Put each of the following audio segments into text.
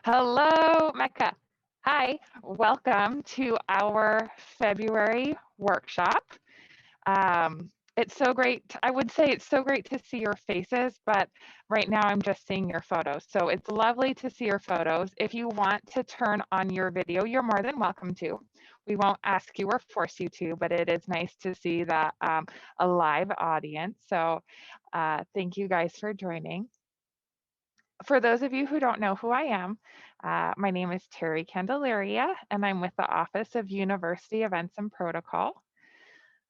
Hello, Mecca. Hi, welcome to our February workshop. It's so great. I would say it's so great to see your faces, but right now I'm just seeing your photos. So it's lovely to see your photos. If you want to turn on your video, you're more than welcome to. We won't ask you or force you to, but it is nice to see that a live audience. So thank you guys for joining. For those of you who don't know who I am, my name is Terry Candelaria, and I'm with the Office of University Events and Protocol.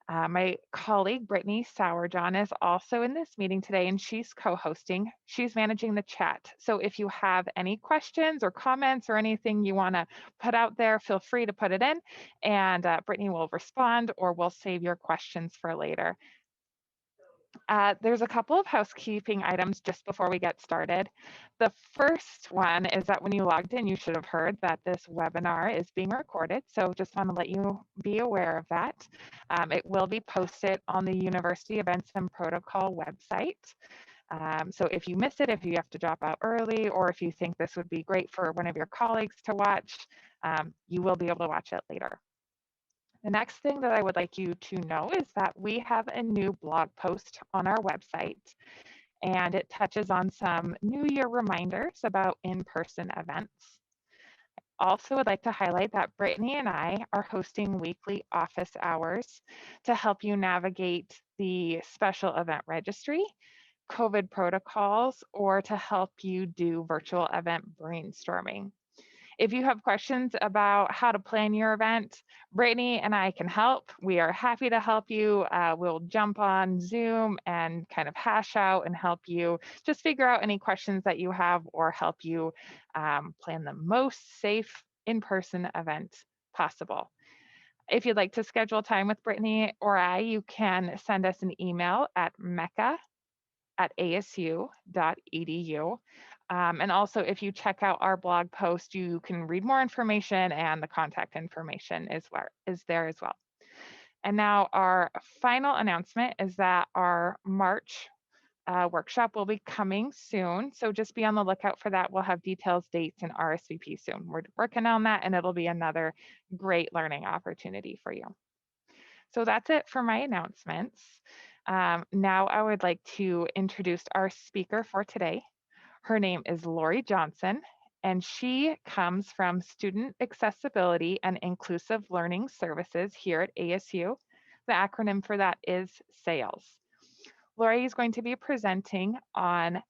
My colleague, Brittany Sourjohn, is also in this meeting today, and she's co-hosting. She's managing the chat. So if you have any questions or comments or anything you want to put out there, feel free to put it in, and Brittany will respond, or we'll save your questions for later. There's a couple of housekeeping items just before we get started. The first one is that when you logged in, you should have heard that this webinar is being recorded. So just want to let you be aware of that. It will be posted on the University Events and Protocol website. So if you miss it, if you have to drop out early, or if you think this would be great for one of your colleagues to watch, you will be able to watch it later. The next thing that I would like you to know is that we have a new blog post on our website, and it touches on some New Year reminders about in-person events. Also, would like to highlight that Brittany and I are hosting weekly office hours to help you navigate the special event registry, COVID protocols, or to help you do virtual event brainstorming. If you have questions about how to plan your event, Brittany and I can help. We are happy to help you. We'll jump on Zoom and kind of hash out and help you just figure out any questions that you have, or help you plan the most safe in-person event possible. If you'd like to schedule time with Brittany or I, you can send us an email at mecca@asu.edu. And also, if you check out our blog post, you can read more information, and the contact information is there as well. And now our final announcement is that our March workshop will be coming soon. So just be on the lookout for that. We'll have details, dates, and RSVP soon. We're working on that, and it'll be another great learning opportunity for you. So that's it for my announcements. Now I would like to introduce our speaker for today. Her name is Lori Johnson, and she comes from Student Accessibility and Inclusive Learning Services here at ASU. The acronym for that is SAILS. Lori is going to be presenting on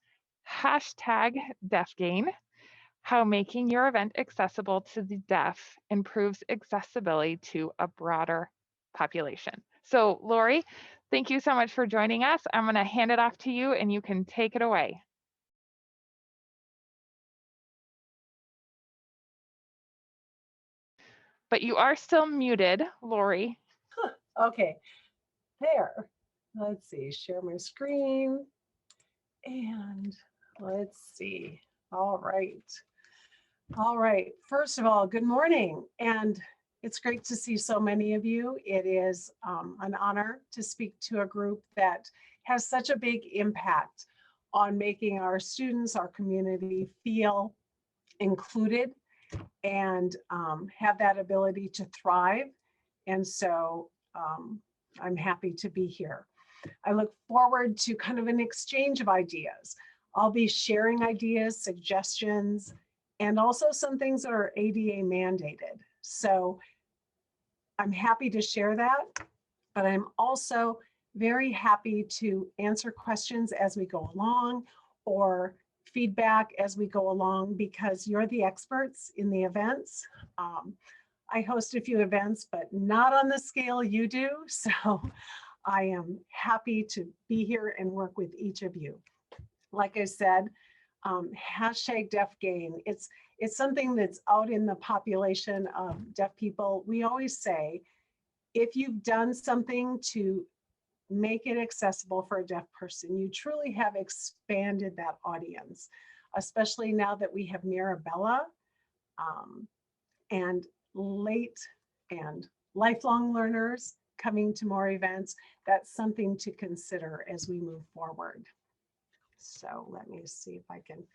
#DeafGain, how making your event accessible to the deaf improves accessibility to a broader population. So Lori, thank you so much for joining us. I'm going to hand it off to you, and you can take it away. But you are still muted, Lori. Okay, there. Let's see, share my screen. And let's see. All right. All right. First of all, good morning. And it's great to see so many of you. It is an honor to speak to a group that has such a big impact on making our students, our community feel included and have that ability to thrive. And so I'm happy to be here. I look forward to kind of an exchange of ideas. I'll be sharing ideas, suggestions, and also some things that are ADA mandated. So I'm happy to share that, but I'm also very happy to answer questions as we go along, or feedback as we go along, because you're the experts in the events. I host a few events, but not on the scale you do. So I am happy to be here and work with each of you. Like I said, #DeafGain, it's something that's out in the population of deaf people. We always say, if you've done something to make it accessible for a deaf person, you truly have expanded that audience, especially now that we have Mirabella and late and lifelong learners coming to more events. That's something to consider as we move forward. So let me see if I can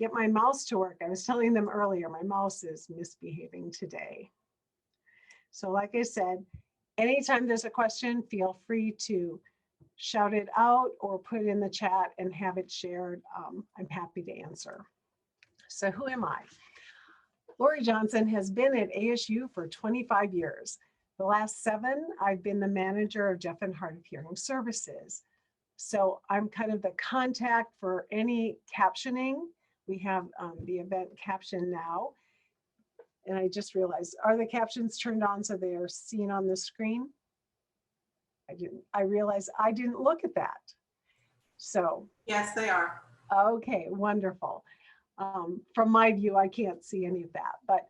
get my mouse to work. I was telling them earlier, my mouse is misbehaving today. So like I said, anytime there's a question, feel free to shout it out or put it in the chat and have it shared. I'm happy to answer. So who am I? Lori Johnson has been at ASU for 25 years. The last 7, I've been the manager of deaf and hard of hearing services. So I'm kind of the contact for any captioning. We have the event caption now. And I just realized, are the captions turned on so they are seen on the screen? I realized I didn't look at that. So. Yes, they are. Okay, wonderful. From my view, I can't see any of that, but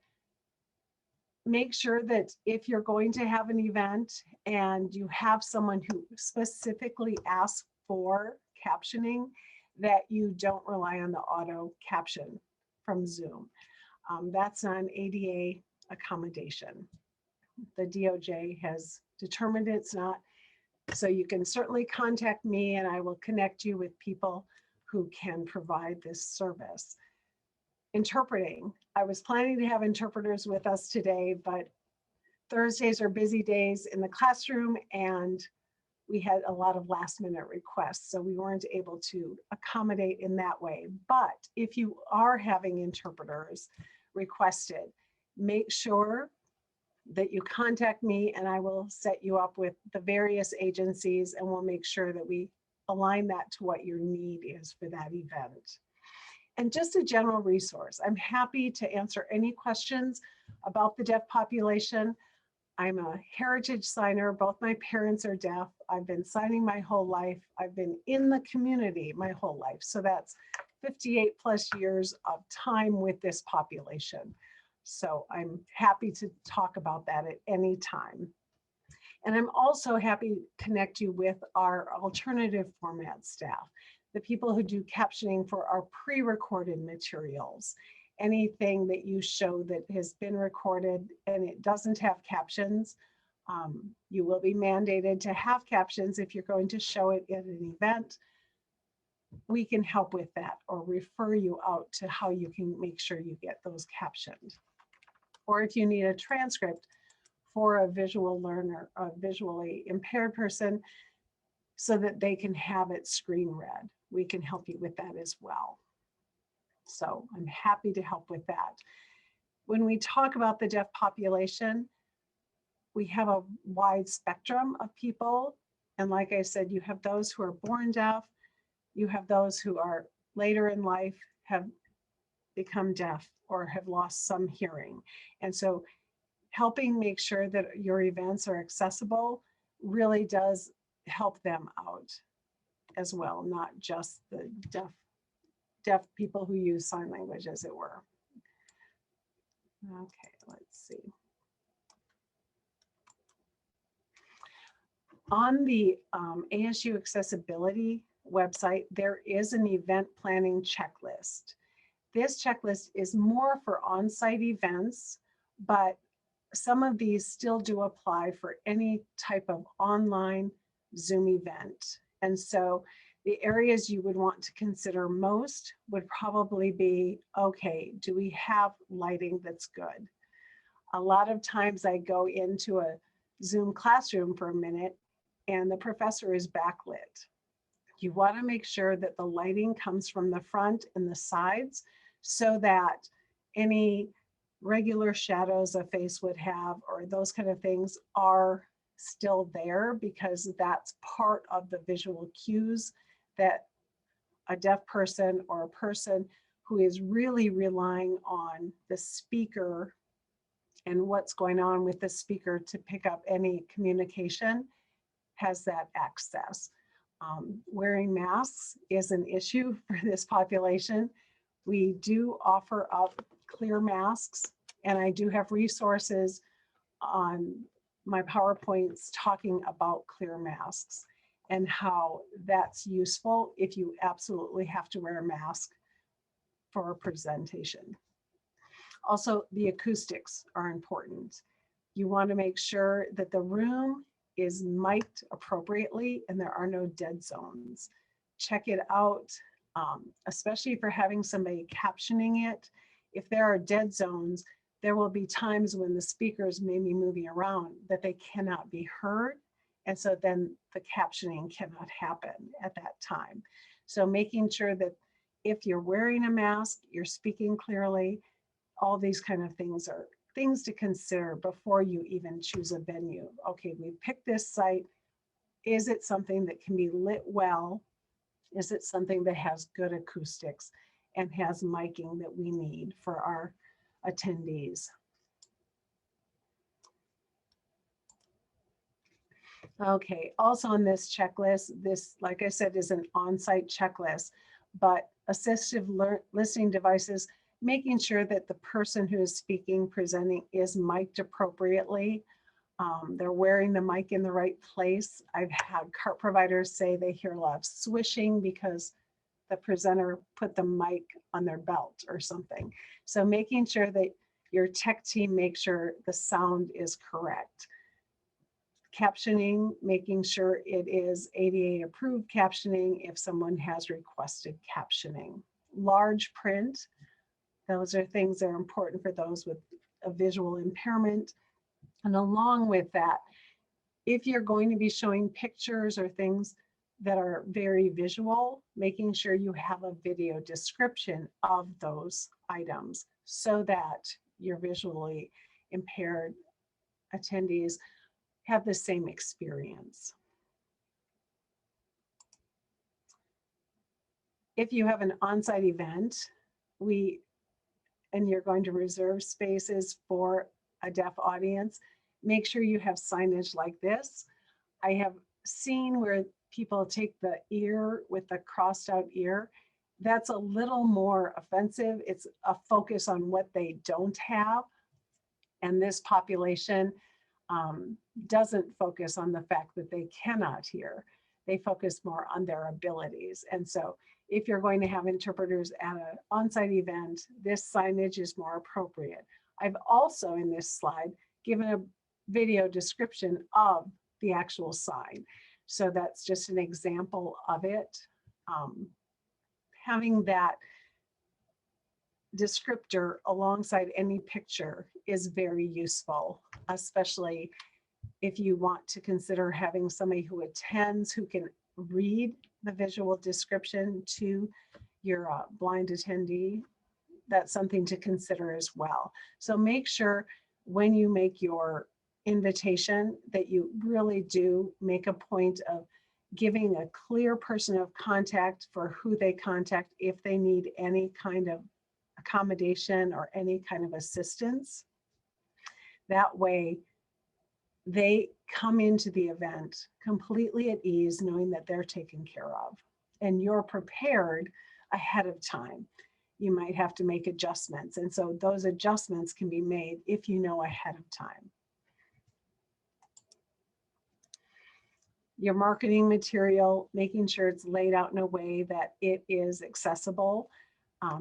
make sure that if you're going to have an event and you have someone who specifically asks for captioning, that you don't rely on the auto caption from Zoom. That's not an ADA accommodation. The DOJ has determined it's not. So you can certainly contact me and I will connect you with people who can provide this service. Interpreting. I was planning to have interpreters with us today, but Thursdays are busy days in the classroom and we had a lot of last minute requests, so we weren't able to accommodate in that way. But if you are having interpreters requested, make sure that you contact me and I will set you up with the various agencies and we'll make sure that we align that to what your need is for that event. And just a general resource. I'm happy to answer any questions about the deaf population. I'm a heritage signer. Both my parents are deaf. I've been signing my whole life. I've been in the community my whole life. So that's 58 plus years of time with this population. So I'm happy to talk about that at any time. And I'm also happy to connect you with our alternative format staff, the people who do captioning for our pre-recorded materials. Anything that you show that has been recorded and it doesn't have captions, you will be mandated to have captions if you're going to show it at an event. We can help with that or refer you out to how you can make sure you get those captioned. Or if you need a transcript for a visual learner, a visually impaired person, so that they can have it screen read, we can help you with that as well. So I'm happy to help with that. When we talk about the deaf population, we have a wide spectrum of people. And like I said, you have those who are born deaf, you have those who are later in life have become deaf or have lost some hearing. And so helping make sure that your events are accessible really does help them out as well, not just the deaf people who use sign language, as it were. Okay, let's see. On the ASU accessibility website, there is an event planning checklist. This checklist is more for on-site events, but some of these still do apply for any type of online Zoom event. And so the areas you would want to consider most would probably be, okay, do we have lighting that's good? A lot of times I go into a Zoom classroom for a minute and the professor is backlit. You want to make sure that the lighting comes from the front and the sides so that any regular shadows a face would have or those kind of things are still there, because that's part of the visual cues that a deaf person or a person who is really relying on the speaker and what's going on with the speaker to pick up any communication has that access. Wearing masks is an issue for this population. We do offer up clear masks, and I do have resources on my PowerPoints talking about clear masks and how that's useful if you absolutely have to wear a mask for a presentation. Also, the acoustics are important. You want to make sure that the room is mic'd appropriately and there are no dead zones. Check it out especially for having somebody captioning it. If there are dead zones, there will be times when the speakers may be moving around that they cannot be heard. And so then the captioning cannot happen at that time. So making sure that if you're wearing a mask, you're speaking clearly, all these kind of things are things to consider before you even choose a venue. Okay, we picked this site. Is it something that can be lit well? Is it something that has good acoustics and has miking that we need for our attendees? Okay, also on this checklist, this, like I said, is an on-site checklist, but assistive listening devices, making sure that the person who is speaking, presenting is mic'd appropriately. They're wearing the mic in the right place. I've had cart providers say they hear a lot of swishing because the presenter put the mic on their belt or something. So making sure that your tech team makes sure the sound is correct. Captioning, making sure it is ADA approved captioning if someone has requested captioning. Large print, those are things that are important for those with a visual impairment. And along with that, if you're going to be showing pictures or things that are very visual, making sure you have a video description of those items so that your visually impaired attendees have the same experience. If you have an on-site event, and you're going to reserve spaces for a deaf audience, make sure you have signage like this. I have seen where people take the ear with the crossed out ear. That's a little more offensive. It's a focus on what they don't have. And this population doesn't focus on the fact that they cannot hear. They focus more on their abilities. And so if you're going to have interpreters at an on-site event, this signage is more appropriate. I've also in this slide given a video description of the actual sign. So that's just an example of it. Having that descriptor alongside any picture is very useful, especially if you want to consider having somebody who attends who can read the visual description to your blind attendee. That's something to consider as well. So make sure when you make your invitation that you really do make a point of giving a clear person of contact for who they contact if they need any kind of accommodation or any kind of assistance. That way they come into the event completely at ease, knowing that they're taken care of and you're prepared ahead of time. You might have to make adjustments. And so those adjustments can be made if you know ahead of time. Your marketing material, making sure it's laid out in a way that it is accessible.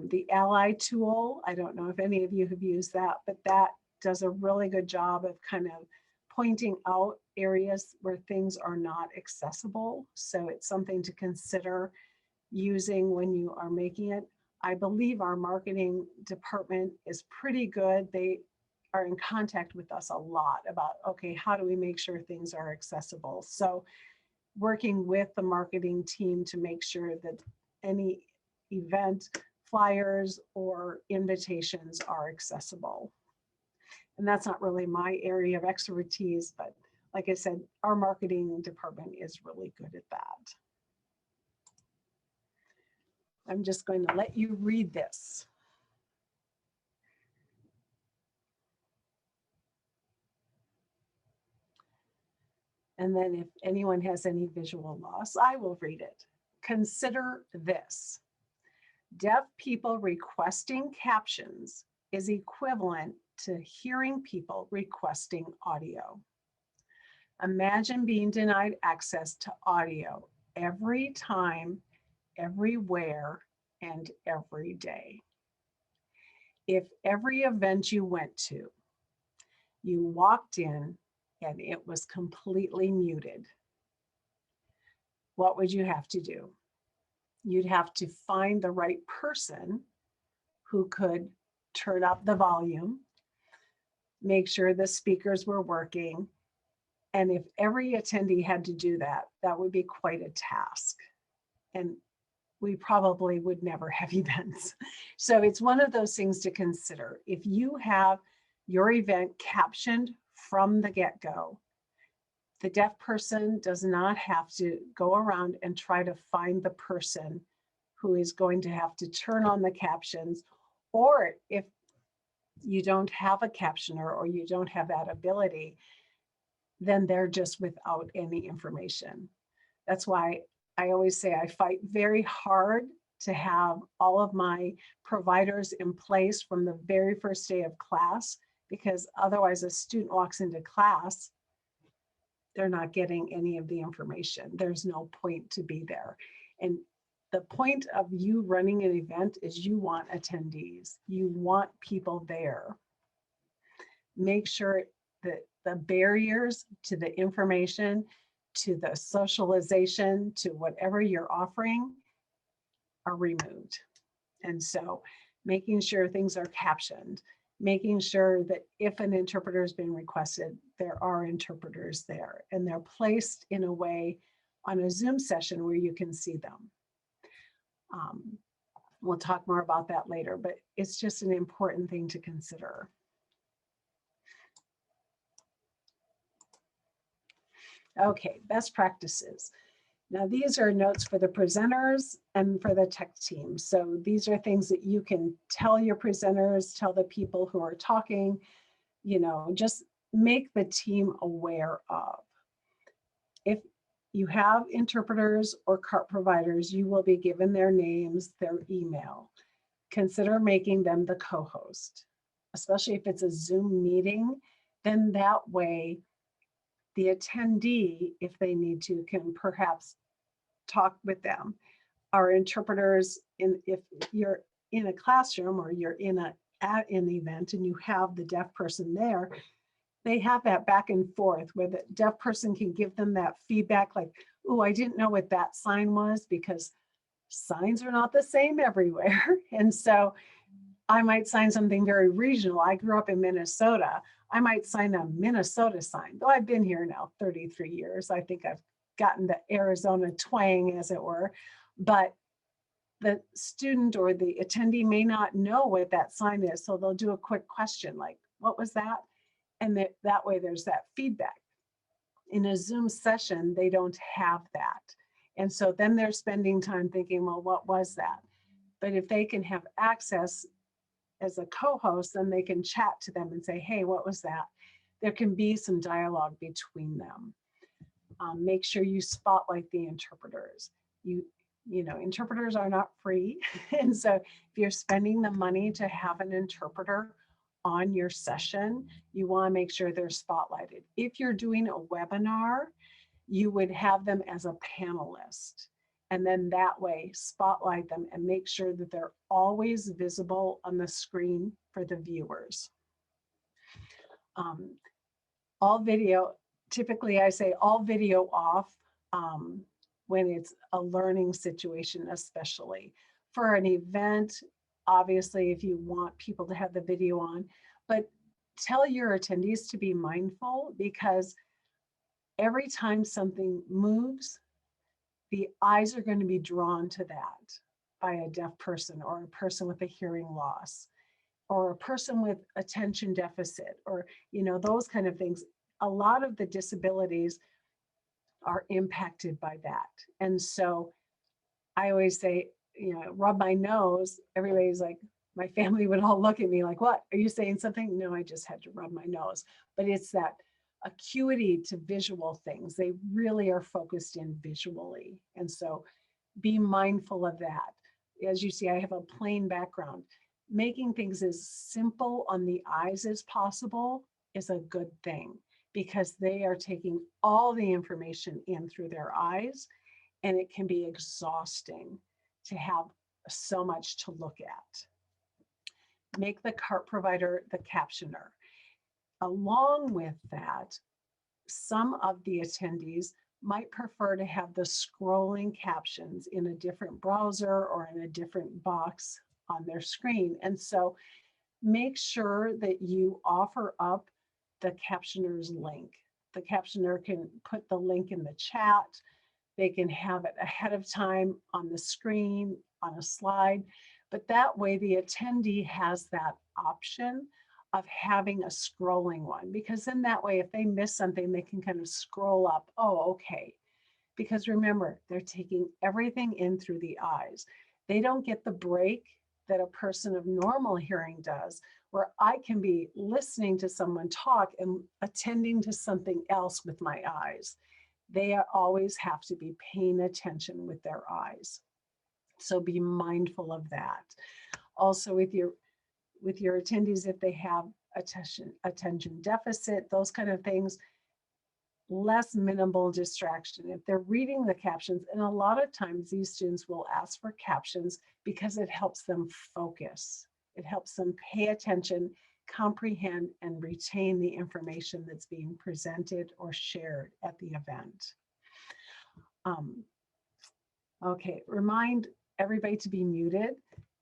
The Ally tool, I don't know if any of you have used that, but that does a really good job of kind of pointing out areas where things are not accessible. So it's something to consider using when you are making it. I believe our marketing department is pretty good. They are in contact with us a lot about, okay, how do we make sure things are accessible? So working with the marketing team to make sure that any event flyers or invitations are accessible. And that's not really my area of expertise, but like I said, our marketing department is really good at that. I'm just going to let you read this. And then if anyone has any visual loss, I will read it. Consider this. Deaf people requesting captions is equivalent to hearing people requesting audio. Imagine being denied access to audio every time, everywhere, and every day. If every event you went to, you walked in and it was completely muted, what would you have to do? You'd have to find the right person who could turn up the volume, make sure the speakers were working. And if every attendee had to do that, that would be quite a task. And we probably would never have events. So it's one of those things to consider. If you have your event captioned from the get-go, the deaf person does not have to go around and try to find the person who is going to have to turn on the captions. Or if you don't have a captioner or you don't have that ability, then they're just without any information. That's why I always say I fight very hard to have all of my providers in place from the very first day of class, because otherwise a student walks into class, they're not getting any of the information. There's no point to be there. And the point of you running an event is you want attendees. You want people there. Make sure that the barriers to the information, to the socialization, to whatever you're offering are removed. And so making sure things are captioned, making sure that if an interpreter has been requested, there are interpreters there and they're placed in a way on a Zoom session where you can see them. We'll talk more about that later, but it's just an important thing to consider. Okay, best practices. Now these are notes for the presenters and for the tech team. So these are things that you can tell your presenters, tell the people who are talking, you know, just make the team aware of. If you have interpreters or CART providers, you will be given their names, their email. Consider making them the co-host, especially if it's a Zoom meeting, then that way the attendee, if they need to, can perhaps talk with them. Our interpreters, if you're in a classroom or you're at an event and you have the deaf person there, they have that back and forth where the deaf person can give them that feedback like, oh, I didn't know what that sign was, because signs are not the same everywhere. And so I might sign something very regional. I grew up in Minnesota. I might sign a Minnesota sign, though I've been here now 33 years. I think I've gotten the Arizona twang, as it were, but the student or the attendee may not know what that sign is. So they'll do a quick question like, what was that? And that way there's that feedback. In a Zoom session, they don't have that. And so then they're spending time thinking, well, what was that? But if they can have access as a co-host, then they can chat to them and say, hey, what was that? There can be some dialogue between them. Make sure you spotlight the interpreters. You know, interpreters are not free. And so if you're spending the money to have an interpreter on your session, you want to make sure they're spotlighted. If you're doing a webinar, you would have them as a panelist. And then that way, spotlight them and make sure that they're always visible on the screen for the viewers. All video, typically I say all video off when it's a learning situation, especially. For an event, obviously, if you want people to have the video on, but tell your attendees to be mindful, because every time something moves, the eyes are going to be drawn to that by a deaf person or a person with a hearing loss or a person with attention deficit, or, you know, those kind of things. A lot of the disabilities are impacted by that. And so I always say, you know, rub my nose. Everybody's like, my family would all look at me like, what, are you saying something? No, I just had to rub my nose. But it's that acuity to visual things. They really are focused in visually. And so be mindful of that. As you see, I have a plain background. Making things as simple on the eyes as possible is a good thing, because they are taking all the information in through their eyes, and it can be exhausting to have so much to look at. Make the CART provider the captioner. Along with that, some of the attendees might prefer to have the scrolling captions in a different browser or in a different box on their screen. And so make sure that you offer up the captioner's link. The captioner can put the link in the chat. They can have it ahead of time on the screen, on a slide, but that way the attendee has that option of having a scrolling one, because then that way, if they miss something, they can kind of scroll up. Oh, okay. Because remember, they're taking everything in through the eyes. They don't get the break that a person of normal hearing does, where I can be listening to someone talk and attending to something else with my eyes. They always have to be paying attention with their eyes. So be mindful of that. Also with your attendees, if they have attention deficit, those kind of things, less minimal distraction. If they're reading the captions, and a lot of times these students will ask for captions because it helps them focus. It helps them pay attention, comprehend, and retain the information that's being presented or shared at the event. Okay, remind everybody to be muted,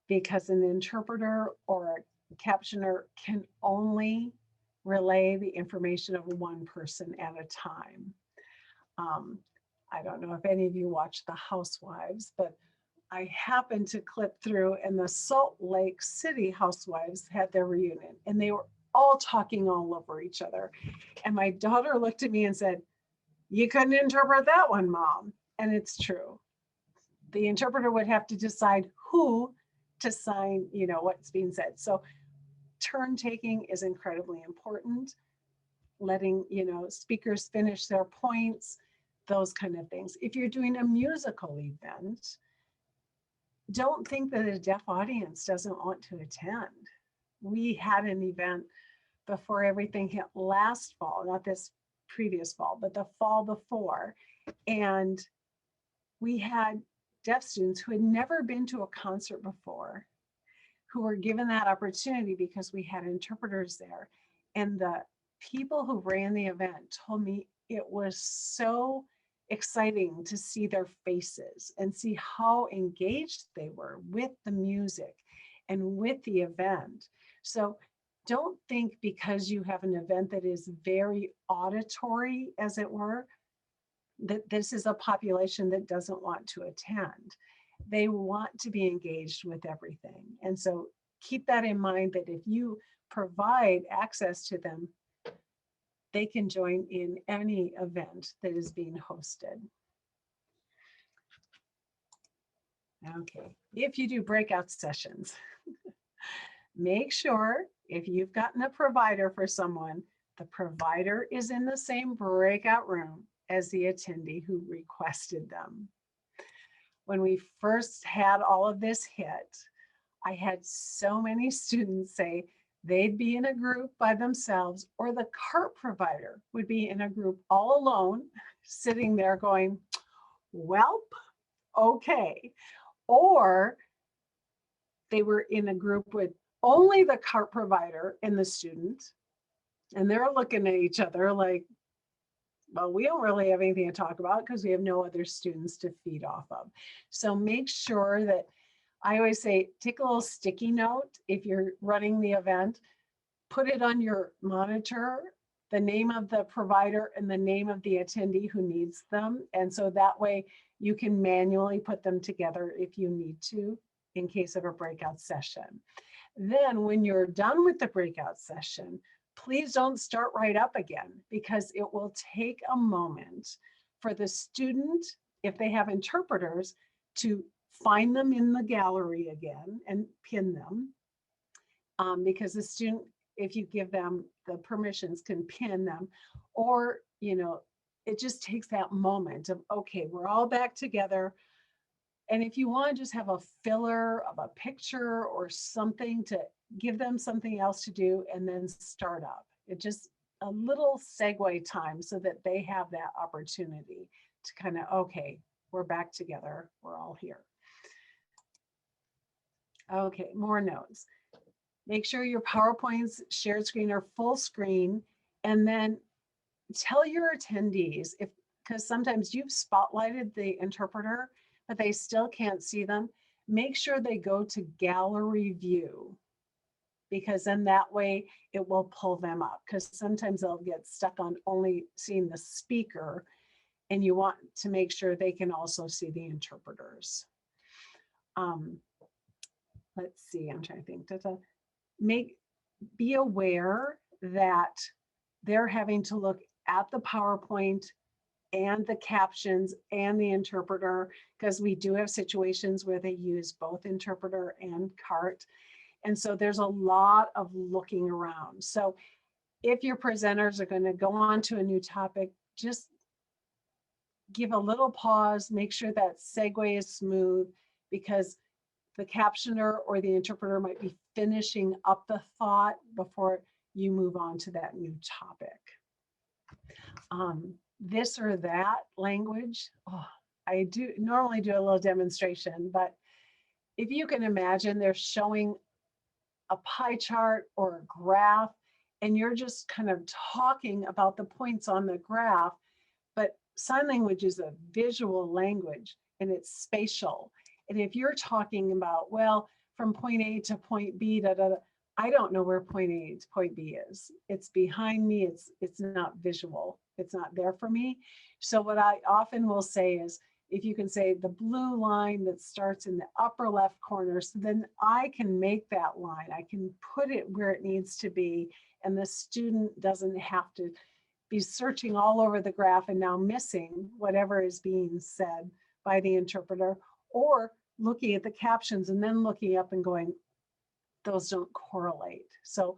because an interpreter or a captioner can only relay the information of one person at a time. I don't know if any of you watch The Housewives, but I happened to clip through, and the Salt Lake City housewives had their reunion, and they were all talking all over each other. And my daughter looked at me and said, "You couldn't interpret that one, Mom." And it's true. The interpreter would have to decide who to sign, what's being said. So turn taking is incredibly important. Letting, speakers finish their points, those kind of things. If you're doing a musical event, don't think that a deaf audience doesn't want to attend. We had an event before everything hit last fall, not this previous fall, but the fall before. And we had deaf students who had never been to a concert before, who were given that opportunity because we had interpreters there. And the people who ran the event told me it was so exciting to see their faces and see how engaged they were with the music and with the event. So don't think because you have an event that is very auditory, as it were, that this is a population that doesn't want to attend. They want to be engaged with everything. And so keep that in mind, that if you provide access to them, they can join in any event that is being hosted. Okay, if you do breakout sessions, make sure if you've gotten a provider for someone, the provider is in the same breakout room as the attendee who requested them. When we first had all of this hit, I had so many students say they'd be in a group by themselves, or the CART provider would be in a group all alone, sitting there going, "Welp, okay." Or they were in a group with only the CART provider and the student, and they're looking at each other like, well, we don't really have anything to talk about because we have no other students to feed off of. So make sure that, I always say, take a little sticky note if you're running the event, put it on your monitor, the name of the provider and the name of the attendee who needs them. And so that way you can manually put them together if you need to, in case of a breakout session. Then when you're done with the breakout session, please don't start right up again, because it will take a moment for the student, if they have interpreters, to find them in the gallery again and pin them. Because the student, if you give them the permissions, can pin them, or, it just takes that moment of, okay, we're all back together. And if you want to just have a filler of a picture or something to give them something else to do and then start up, it just a little segue time so that they have that opportunity to kind of, okay, we're back together, we're all here. Okay, more notes. Make sure your PowerPoints, shared screen, are full screen, and then tell your attendees, if because sometimes you've spotlighted the interpreter, but they still can't see them. Make sure they go to gallery view, because then that way it will pull them up, because sometimes they'll get stuck on only seeing the speaker, and you want to make sure they can also see the interpreters. Let's see, I'm trying to think. Be aware that they're having to look at the PowerPoint and the captions and the interpreter, because we do have situations where they use both interpreter and CART. And so there's a lot of looking around. So if your presenters are going to go on to a new topic, just give a little pause, make sure that segue is smooth, because the captioner or the interpreter might be finishing up the thought before you move on to that new topic. This or that language, I do normally do a little demonstration, but if you can imagine, they're showing a pie chart or a graph, and you're just kind of talking about the points on the graph, but sign language is a visual language and it's spatial. And if you're talking about, well, from point A to point B, I don't know where point A to point B is. It's behind me. It's not visual. It's not there for me. So what I often will say is, if you can say the blue line that starts in the upper left corner, so then I can make that line. I can put it where it needs to be, and the student doesn't have to be searching all over the graph and now missing whatever is being said by the interpreter, or looking at the captions and then looking up and going, those don't correlate. So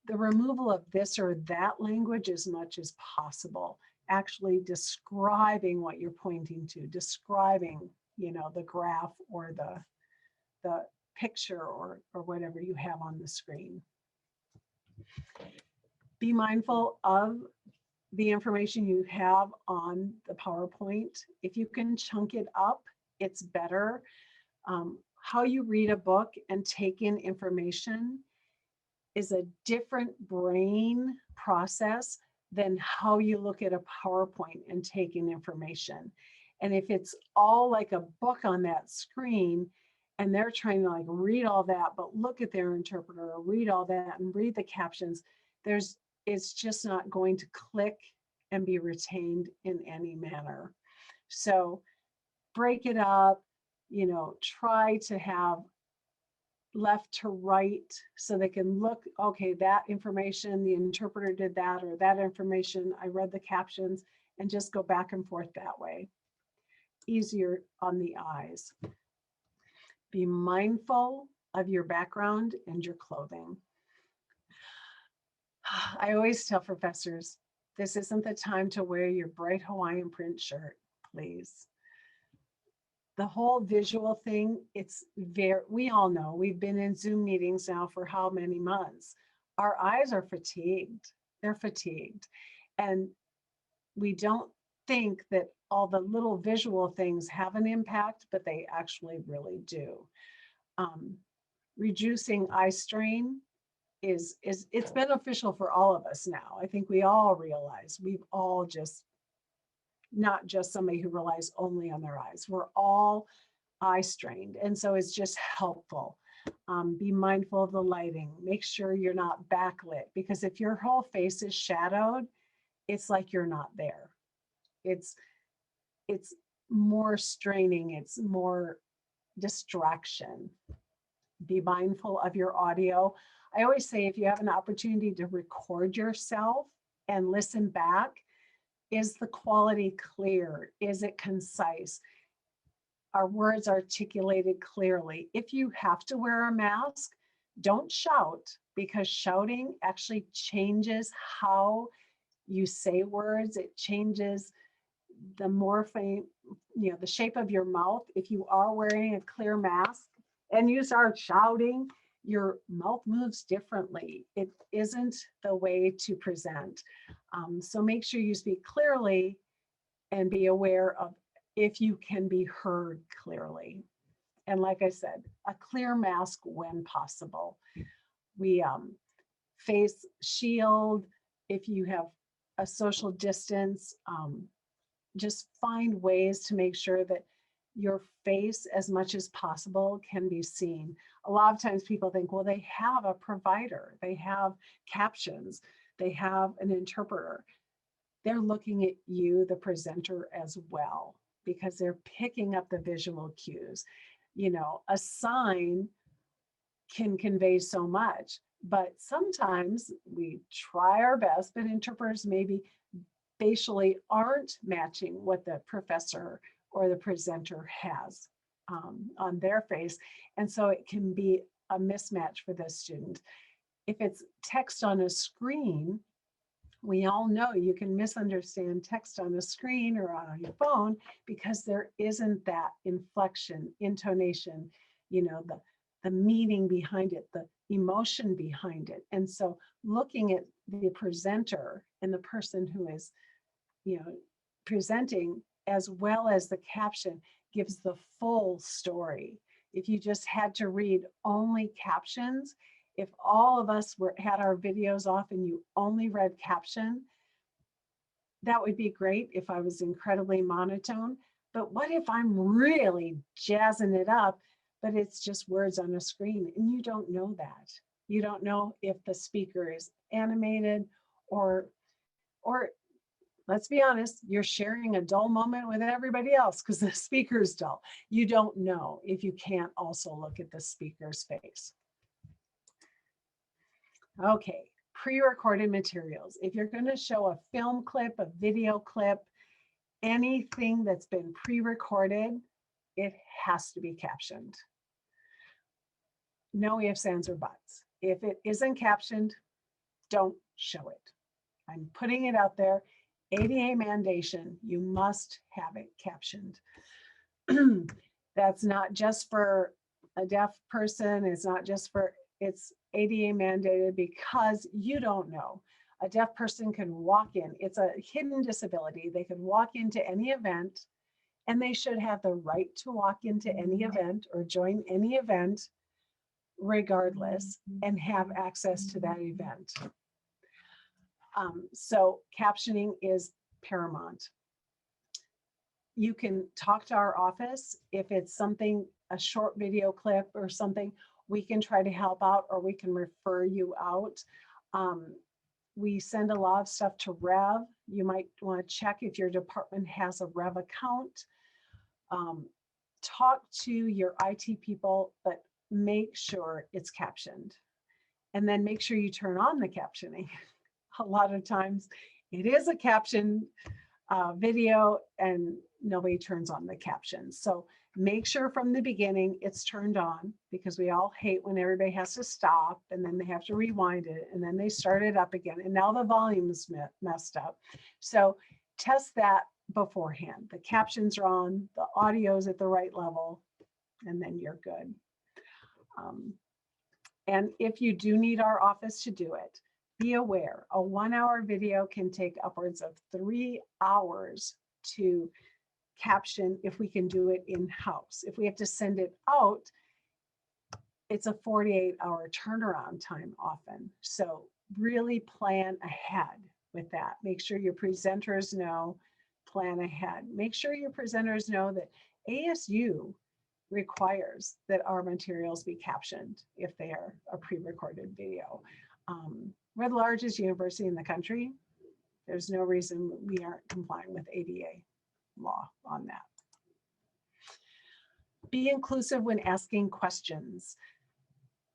the removal of this or that language as much as possible, actually describing what you're pointing to, describing, the graph or the picture or whatever you have on the screen. Be mindful of the information you have on the PowerPoint. If you can chunk it up, it's better. How you read a book and take in information is a different brain process than how you look at a PowerPoint and take in information. And if it's all like a book on that screen and they're trying to like read all that, but look at their interpreter or read all that and read the captions, it's just not going to click and be retained in any manner. So break it up, try to have left to right so they can look, okay, that information, the interpreter did that, or that information, I read the captions, and just go back and forth that way. Easier on the eyes. Be mindful of your background and your clothing. I always tell professors, this isn't the time to wear your bright Hawaiian print shirt, please. The whole visual thing, we all know, we've been in Zoom meetings now for how many months? Our eyes are fatigued. They're fatigued. And we don't think that all the little visual things have an impact, but they actually really do. Reducing eye strain it's beneficial for all of us now. I think we all realize we've all not just somebody who relies only on their eyes. We're all eye strained. And so it's just helpful. Be mindful of the lighting. Make sure you're not backlit, because if your whole face is shadowed, it's like you're not there. It's more straining. It's more distraction. Be mindful of your audio. I always say, if you have an opportunity to record yourself and listen back, is the quality clear? Is it concise? Are words articulated clearly? If you have to wear a mask, don't shout, because shouting actually changes how you say words. It changes the morpheme, the shape of your mouth. If you are wearing a clear mask and you start shouting, your mouth moves differently. It isn't the way to present. So make sure you speak clearly and be aware of if you can be heard clearly. And like I said, a clear mask when possible. We face shield if you have a social distance. just find ways to make sure that your face, as much as possible, can be seen. A lot of times people think, well, they have a provider, they have captions, they have an interpreter. They're looking at you, the presenter, as well, because they're picking up the visual cues. You know, a sign can convey so much, but sometimes we try our best, but interpreters maybe facially aren't matching what the professor or the presenter has on their face. And so it can be a mismatch for the student. If it's text on a screen, we all know you can misunderstand text on a screen or on your phone because there isn't that inflection, intonation, you know, the meaning behind it, the emotion behind it. And so looking at the presenter and the person who is, you know, presenting, as well as the caption, gives the full story. If you just had to read only captions, if all of us had our videos off and you only read caption, that would be great if I was incredibly monotone. But what if I'm really jazzing it up, but it's just words on a screen and you don't know that? You don't know if the speaker is animated or let's be honest, you're sharing a dull moment with everybody else because the speaker's dull. You don't know if you can't also look at the speaker's face. Okay, pre-recorded materials. If you're going to show a film clip, a video clip, anything that's been pre-recorded, it has to be captioned. No ifs, ands, or buts. If it isn't captioned, don't show it. I'm putting it out there. ADA mandation, you must have it captioned. That's not just for a deaf person. It's not just for, it's ADA mandated because you don't know. A deaf person can walk in, it's a hidden disability. They can walk into any event and they should have the right to walk into any event or join any event regardless and have access to that event. So captioning is paramount. You can talk to our office. If it's something, a short video clip or something, we can try to help out or we can refer you out. We send a lot of stuff to Rev. You might want to check if your department has a Rev account. Talk to your IT people, but make sure it's captioned. And then make sure you turn on the captioning. A lot of times it is a captioned video and nobody turns on the captions. So make sure from the beginning it's turned on, because we all hate when everybody has to stop and then they have to rewind it and then they start it up again and now the volume is messed up. So test that beforehand. The captions are on, the audio is at the right level, and then you're good. And if you do need our office to do it, be aware, a 1-hour video can take upwards of 3 hours to caption if we can do it in-house. If we have to send it out, it's a 48-hour turnaround time often. So really plan ahead with that. Make sure your presenters know, plan ahead. Make sure your presenters know that ASU requires that our materials be captioned if they are a pre-recorded video. We're the largest university in the country. There's no reason we aren't complying with ADA law on that. Be inclusive when asking questions.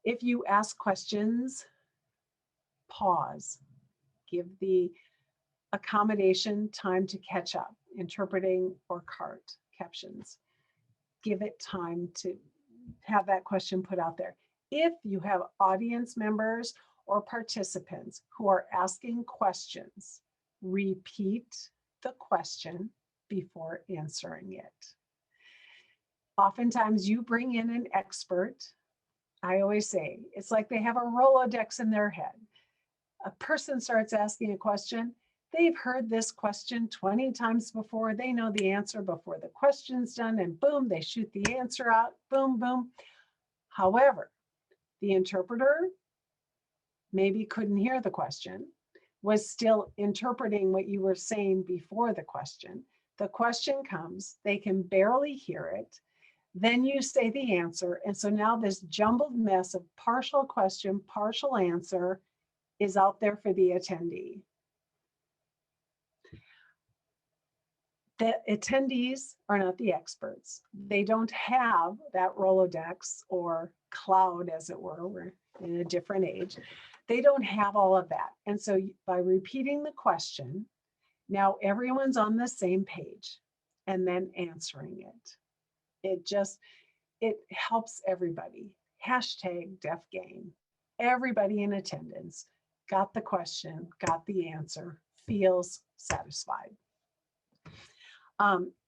If you ask questions, pause. Give the accommodation time to catch up, interpreting or cart captions. Give it time to have that question put out there. If you have audience members or participants who are asking questions, repeat the question before answering it. Oftentimes you bring in an expert. I always say, it's like they have a Rolodex in their head. A person starts asking a question, they've heard this question 20 times before, they know the answer before the question's done, and boom, they shoot the answer out, boom, boom. However, the interpreter maybe couldn't hear the question, was still interpreting what you were saying before the question. The question comes, they can barely hear it. Then you say the answer. And so now this jumbled mess of partial question, partial answer is out there for the attendee. The attendees are not the experts. They don't have that Rolodex or cloud, as it were. We're in a different age. They don't have all of that. And so by repeating the question, now everyone's on the same page and then answering it. It helps everybody. Hashtag deaf game. Everybody in attendance got the question, got the answer, feels satisfied.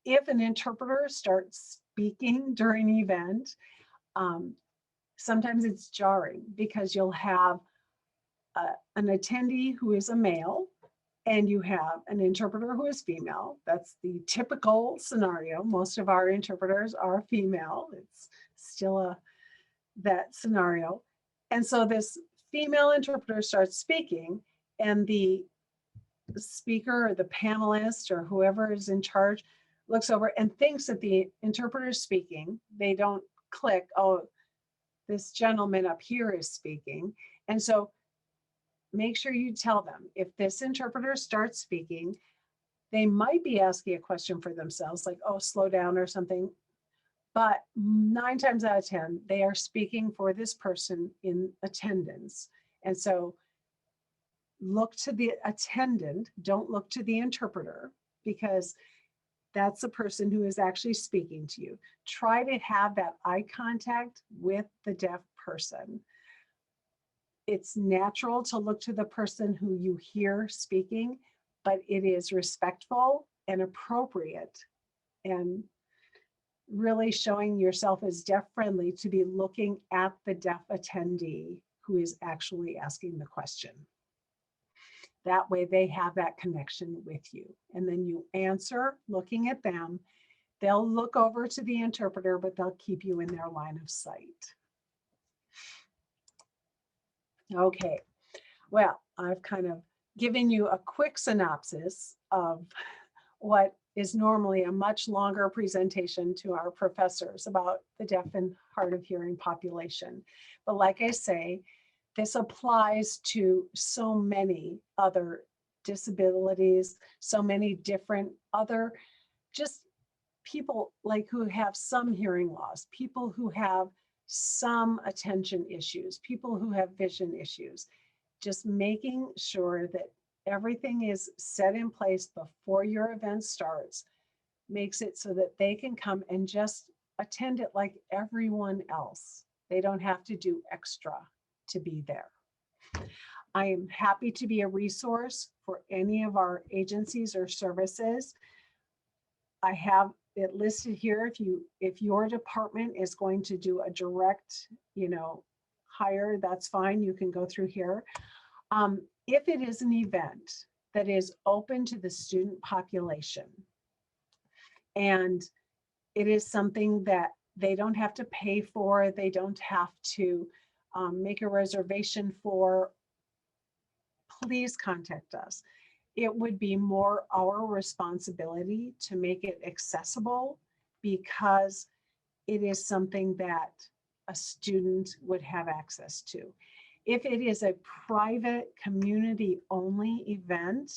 If an interpreter starts speaking during an event, sometimes it's jarring because you'll have an attendee who is a male and you have an interpreter who is female. That's the typical scenario. Most of our interpreters are female. It's still that scenario. And so this female interpreter starts speaking and the speaker or the panelist or whoever is in charge looks over and thinks that the interpreter is speaking. They don't click, oh, this gentleman up here is speaking. And so make sure you tell them if this interpreter starts speaking, they might be asking a question for themselves, like, oh, slow down or something. But 9 times out of 10, they are speaking for this person in attendance. And so look to the attendant, don't look to the interpreter, because that's the person who is actually speaking to you. Try to have that eye contact with the deaf person. It's natural to look to the person who you hear speaking, but it is respectful and appropriate and really showing yourself as deaf friendly to be looking at the deaf attendee who is actually asking the question. That way they have that connection with you. And then you answer looking at them. They'll look over to the interpreter, but they'll keep you in their line of sight. Okay, well, I've kind of given you a quick synopsis of what is normally a much longer presentation to our professors about the deaf and hard of hearing population. But like I say, this applies to so many other disabilities, so many different other just people like who have some hearing loss, people who have some attention issues, people who have vision issues, just making sure that everything is set in place before your event starts makes it so that they can come and just attend it like everyone else. They don't have to do extra to be there. I am happy to be a resource for any of our agencies or services. I have it listed here. If your department is going to do a direct, hire, that's fine. You can go through here. If it is an event that is open to the student population and it is something that they don't have to pay for, they don't have to make a reservation for, please contact us. It would be more our responsibility to make it accessible because it is something that a student would have access to. If it is a private community-only event,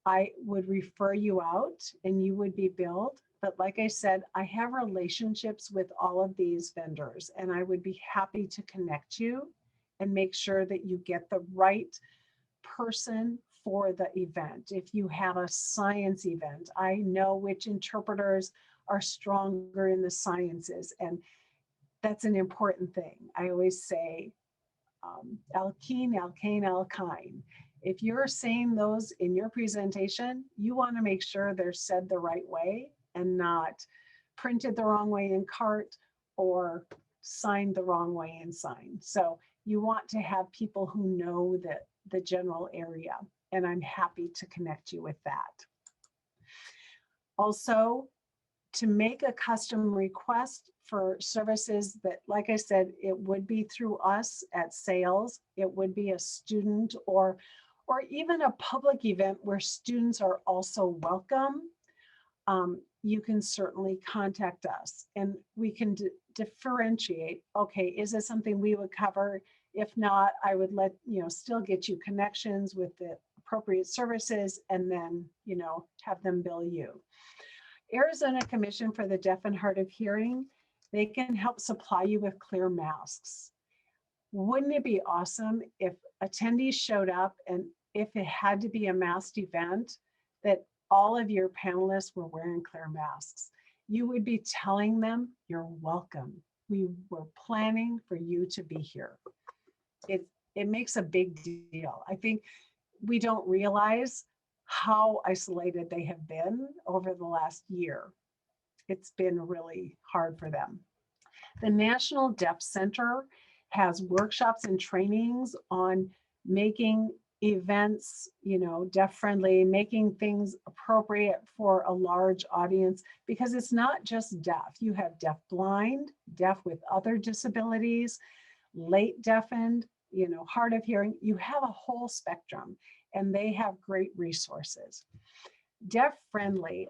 I would refer you out and you would be billed. But like I said, I have relationships with all of these vendors and I would be happy to connect you and make sure that you get the right person for the event. If you have a science event, I know which interpreters are stronger in the sciences, and that's an important thing. I always say alkene, alkane, alkyne. If you're saying those in your presentation, you want to make sure they're said the right way and not printed the wrong way in CART or signed the wrong way in sign. So you want to have people who know the general area, and I'm happy to connect you with that. Also, to make a custom request for services that, like I said, it would be through us at SAILS, it would be a student or even a public event where students are also welcome. you can certainly contact us and we can differentiate. Okay, is this something we would cover? If not, I would still get you connections with the appropriate services and then, have them bill you. Arizona Commission for the Deaf and Hard of Hearing, they can help supply you with clear masks. Wouldn't it be awesome if attendees showed up and if it had to be a masked event, that all of your panelists were wearing clear masks? You would be telling them, you're welcome. We were planning for you to be here. It makes a big deal. I think we don't realize how isolated they have been over the last year. It's been really hard for them. The National Deaf Center has workshops and trainings on making events, deaf friendly, making things appropriate for a large audience, because it's not just deaf. You have deaf blind, deaf with other disabilities, late deafened, hard of hearing. You have a whole spectrum, and they have great resources. Deaf friendly.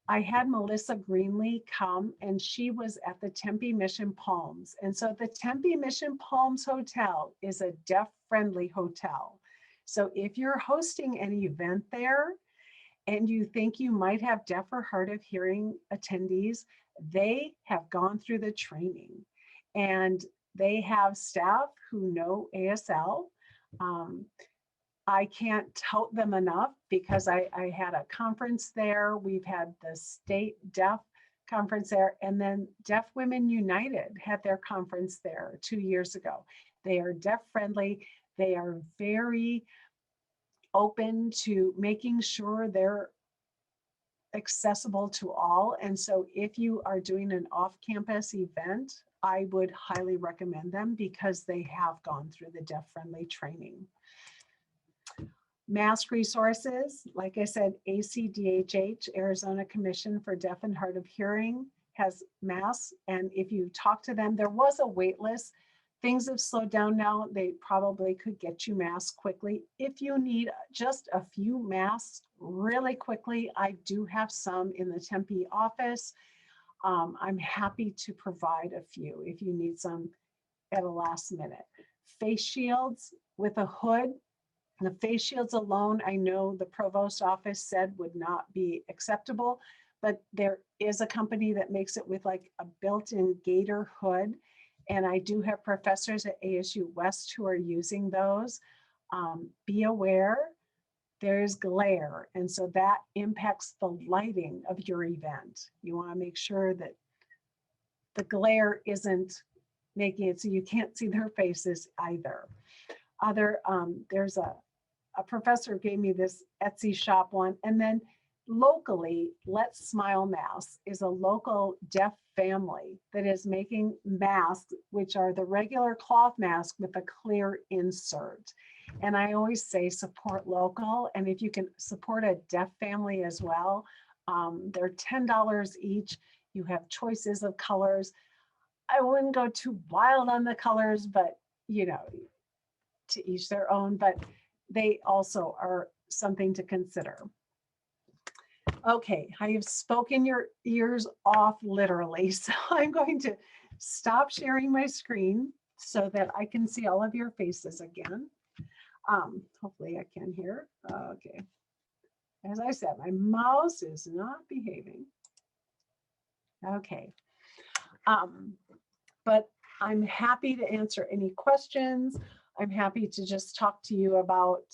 I had Melissa Greenlee come, and she was at the Tempe Mission Palms. And so the Tempe Mission Palms Hotel is a deaf-friendly hotel. So if you're hosting an event there and you think you might have deaf or hard of hearing attendees, they have gone through the training and they have staff who know ASL. I can't tout them enough because I had a conference there. We've had the state deaf conference there, and then Deaf Women United had their conference there 2 years ago. They are deaf friendly. They are very open to making sure they're accessible to all. And so if you are doing an off-campus event, I would highly recommend them because they have gone through the deaf friendly training. Mask resources, like I said, ACDHH, Arizona Commission for Deaf and Hard of Hearing, has masks. And if you talk to them, there was a wait list. Things have slowed down now. They probably could get you masks quickly. If you need just a few masks really quickly, I do have some in the Tempe office. I'm happy to provide a few if you need some at a last minute. Face shields with a hood. The face shields alone, I know the provost office said would not be acceptable, but there is a company that makes it with like a built-in gator hood. And I do have professors at ASU West who are using those. Be aware, there's glare. And so that impacts the lighting of your event. You want to make sure that the glare isn't making it so you can't see their faces either. There's a professor gave me this Etsy shop one. And then locally, Let's Smile Masks is a local deaf family that is making masks, which are the regular cloth mask with a clear insert. And I always say support local. And if you can support a deaf family as well, they're $10 each. You have choices of colors. I wouldn't go too wild on the colors, but to each their own, but they also are something to consider. Okay, I have spoken your ears off literally, so I'm going to stop sharing my screen so that I can see all of your faces again. Hopefully I can hear. Okay. As I said, my mouse is not behaving. Okay. But I'm happy to answer any questions. I'm happy to just talk to you about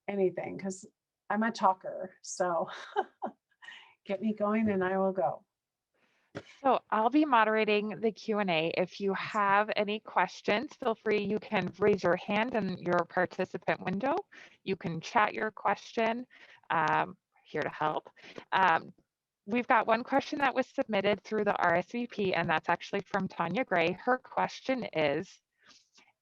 anything because I'm a talker. So get me going and I will go. So I'll be moderating the Q&A. If you have any questions, feel free. You can raise your hand in your participant window. You can chat your question. Here to help. We've got one question that was submitted through the RSVP, and that's actually from Tanya Gray. Her question is,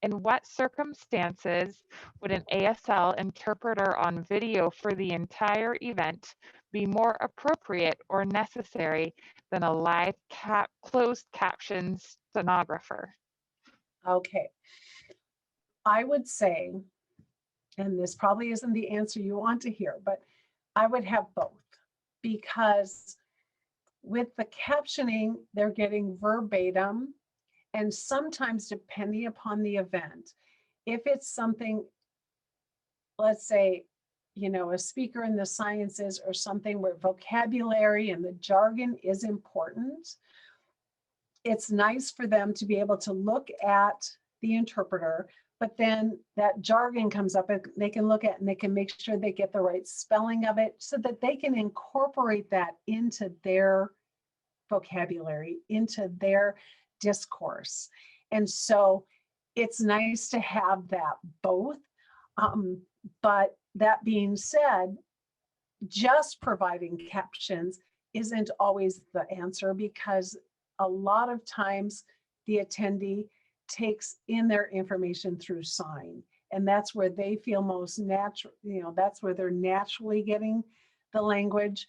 in what circumstances would an ASL interpreter on video for the entire event be more appropriate or necessary than a live closed caption stenographer? Okay. I would say, and this probably isn't the answer you want to hear, but I would have both. because with the captioning, they're getting verbatim, and sometimes depending upon the event, if it's something, let's say, a speaker in the sciences or something where vocabulary and the jargon is important, it's nice for them to be able to look at the interpreter, but then that jargon comes up and they can look at and they can make sure they get the right spelling of it so that they can incorporate that into their vocabulary, into their discourse. And so it's nice to have that both. But that being said, just providing captions isn't always the answer, because a lot of times the attendee takes in their information through sign, and that's where they feel most natural, that's where they're naturally getting the language.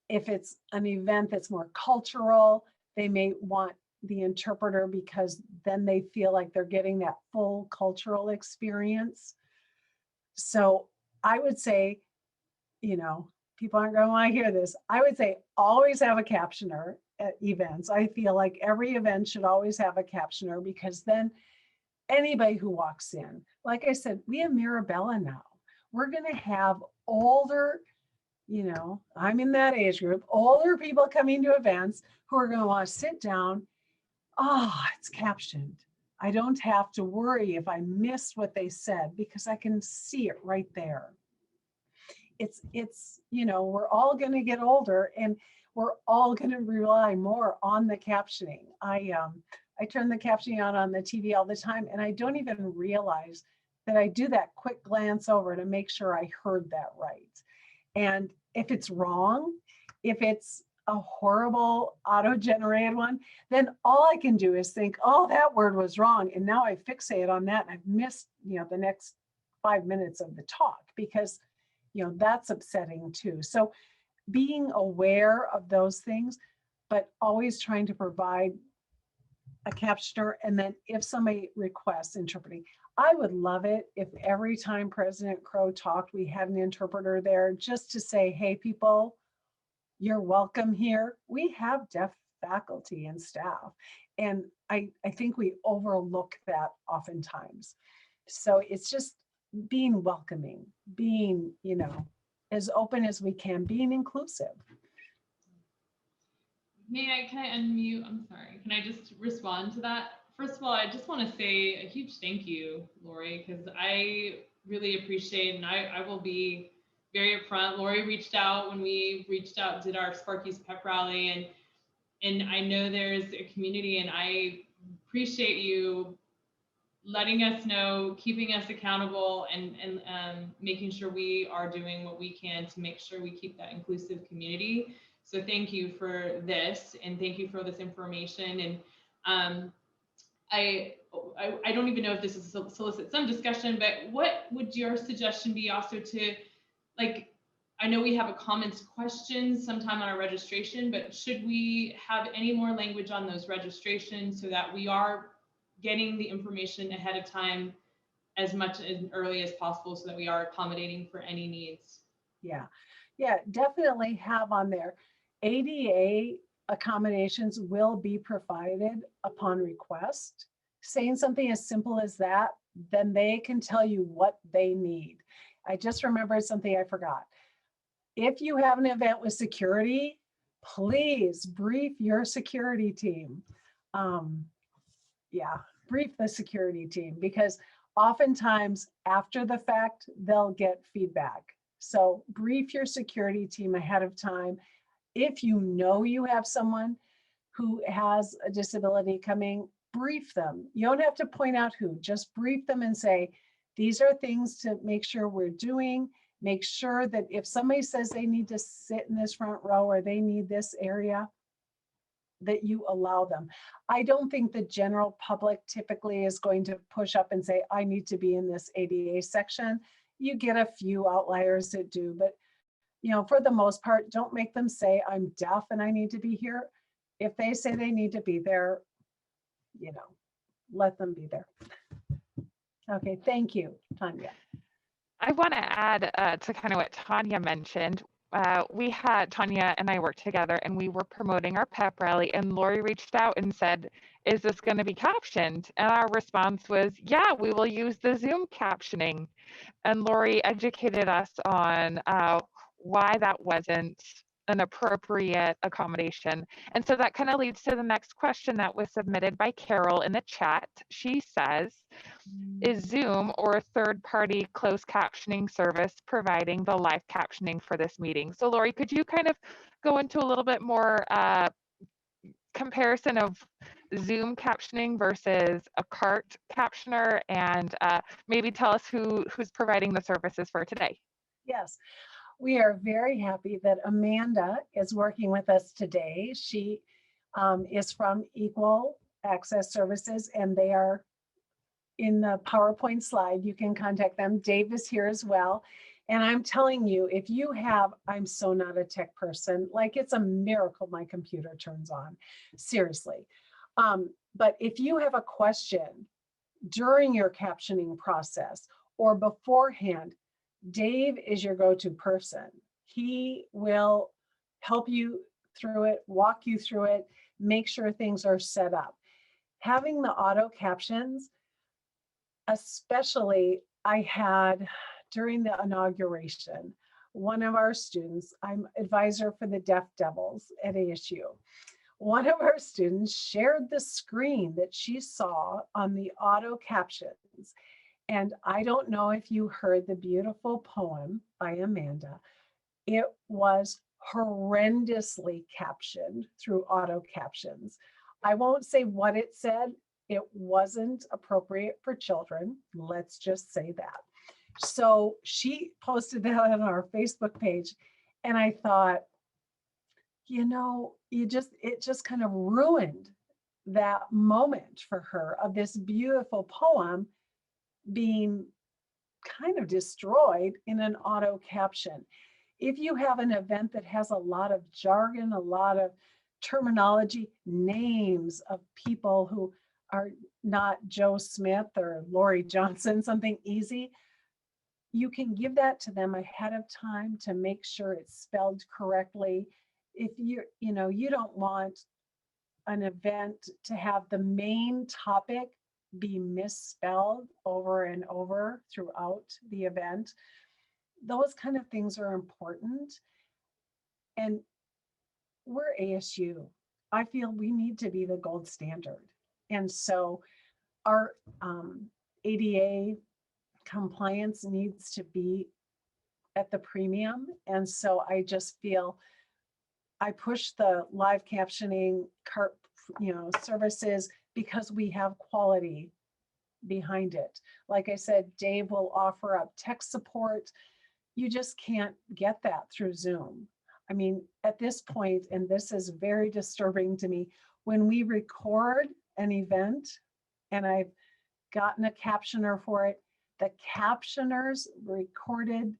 If it's an event that's more cultural, they may want the interpreter because then they feel like they're getting that full cultural experience. So I would say, people aren't going to want to hear this. I would say always have a captioner at events. I feel like every event should always have a captioner, because then anybody who walks in, like I said, we have Mirabella now. We're going to have older, I'm in that age group, older people coming to events who are going to want to sit down. Oh, it's captioned. I don't have to worry if I missed what they said because I can see it right there. It's we're all going to get older and we're all going to rely more on the captioning. I turn the captioning on the TV all the time, and I don't even realize that I do that quick glance over to make sure I heard that right. And if it's wrong, if it's a horrible auto-generated one, then all I can do is think, oh, that word was wrong. And now I fixate on that and I've missed, the next 5 minutes of the talk, because, that's upsetting too. So being aware of those things, but always trying to provide a captioner. And then if somebody requests interpreting, I would love it if every time President Crow talked, we had an interpreter there just to say, hey, people, you're welcome here. We have deaf faculty and staff. And I think we overlook that oftentimes. So it's just being welcoming, being, as open as we can, being inclusive. Can I unmute? I'm sorry. Can I just respond to that? First of all, I just want to say a huge thank you, Lori, because I really appreciate, and I will be very upfront. Lori reached out when we did our Sparky's pep rally, and I know there's a community, and I appreciate you letting us know, keeping us accountable, and making sure we are doing what we can to make sure we keep that inclusive community. So thank you for this, and thank you for this information. And I don't even know if this is solicit some discussion, but what would your suggestion be also to, like, I know we have a comments question sometime on our registration, but should we have any more language on those registrations so that we are getting the information ahead of time as much as early as possible so that we are accommodating for any needs? Yeah, definitely have on there. ADA accommodations will be provided upon request. Saying something as simple as that, then they can tell you what they need. I just remembered something I forgot. If you have an event with security, please brief your security team. Brief the security team, because oftentimes after the fact, they'll get feedback. So brief your security team ahead of time. If you know you have someone who has a disability coming, brief them. You don't have to point out who, just brief them and say, these are things to make sure we're doing. Make sure that if somebody says they need to sit in this front row or they need this area, that you allow them. I don't think the general public typically is going to push up and say, I need to be in this ADA section. You get a few outliers that do, but for the most part, don't make them say, I'm deaf and I need to be here. If they say they need to be there, let them be there. Okay, thank you, Tanya. I want to add to kind of what Tanya mentioned. we had Tanya and I worked together and we were promoting our pep rally and Lori reached out and said, is this going to be captioned? And our response was, yeah, we will use the Zoom captioning. And Lori educated us on why that wasn't an appropriate accommodation. And so that kind of leads to the next question that was submitted by Carol in the chat. She says, is Zoom or a third-party closed captioning service providing the live captioning for this meeting? So Lori, could you kind of go into a little bit more comparison of Zoom captioning versus a CART captioner and maybe tell us who's providing the services for today? Yes, we are very happy that Amanda is working with us today. She is from Equal Access Services, and they are in the PowerPoint slide. You can contact them. Dave is here as well. And I'm telling you, if you have, I'm so not a tech person, like it's a miracle my computer turns on, seriously. But if you have a question during your captioning process or beforehand, Dave is your go-to person. He will help you through it, walk you through it, make sure things are set up. Having the auto captions, especially I had during the inauguration, one of our students, I'm advisor for the Deaf Devils at ASU. One of our students shared the screen that she saw on the auto captions. And I don't know if you heard the beautiful poem by Amanda. It was horrendously captioned through auto captions. I won't say what it said. It wasn't appropriate for children. Let's just say that. So she posted that on our Facebook page. And I thought, you know, it just kind of ruined that moment for her of this beautiful poem being kind of destroyed in an auto caption. If you have an event that has a lot of jargon, a lot of terminology, names of people who are not Joe Smith or Lori Johnson, something easy, you can give that to them ahead of time to make sure it's spelled correctly. If you don't want an event to have the main topic be misspelled over and over throughout the event, those kind of things are important. And we're ASU. I feel we need to be the gold standard. And so our ADA compliance needs to be at the premium. And so I just feel I push the live captioning services because we have quality behind it. Like I said, Dave will offer up tech support. You just can't get that through Zoom. I mean, at this point, and this is very disturbing to me, when we record an event and I've gotten a captioner for it, the captioner's recorded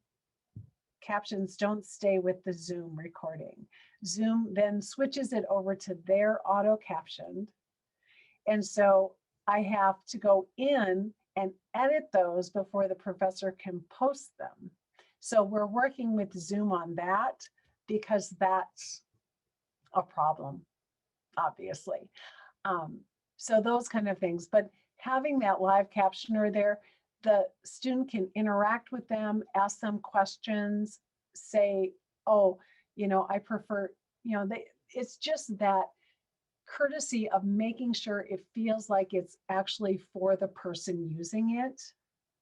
captions don't stay with the Zoom recording. Zoom then switches it over to their auto captioned. And so I have to go in and edit those before the professor can post them. So we're working with Zoom on that because that's a problem, obviously. So those kind of things, but having that live captioner there, the student can interact with them, ask them questions, say, oh, I prefer, it's just that courtesy of making sure it feels like it's actually for the person using it,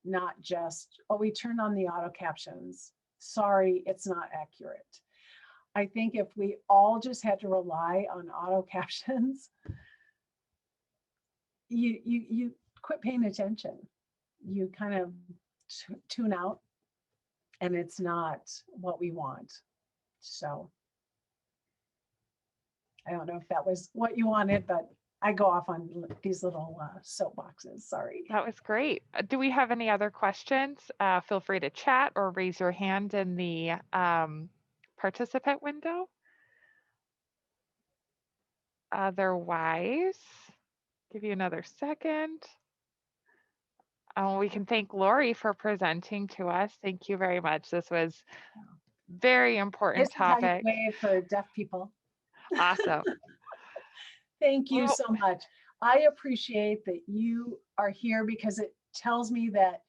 not just, oh, we turned on the auto captions. Sorry, it's not accurate. I think if we all just had to rely on auto captions, you quit paying attention. You kind of tune out, and it's not what we want. So I don't know if that was what you wanted, but I go off on these little soapboxes. Sorry. That was great. Do we have any other questions? Feel free to chat or raise your hand in the participant window. Otherwise, give you another second. We can thank Lori for presenting to us. Thank you very much. This was Very important This is how you topic. wave for deaf people. Awesome. Thank you Well, so much. I appreciate that you are here because it tells me that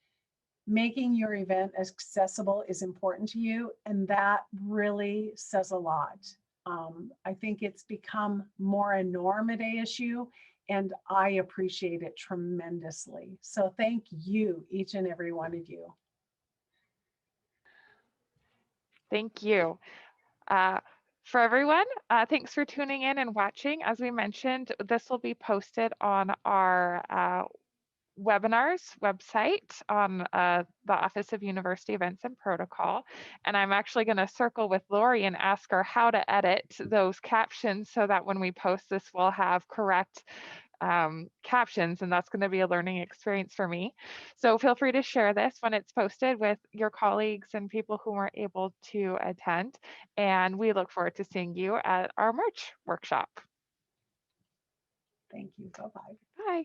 making your event accessible is important to you, and that really says a lot. I think it's become more a norm at ASU, and I appreciate it tremendously. So thank you, each and every one of you. thank you. For everyone, thanks for tuning in and watching. As we mentioned, this will be posted on our webinars website on the Office of University Events and Protocol. And I'm actually going to circle with Lori and ask her how to edit those captions so that when we post this, we'll have correct captions, and that's going to be a learning experience for me. So feel free to share this when it's posted with your colleagues and people who weren't able to attend. And we look forward to seeing you at our March workshop. Thank you. Bye-bye. Bye.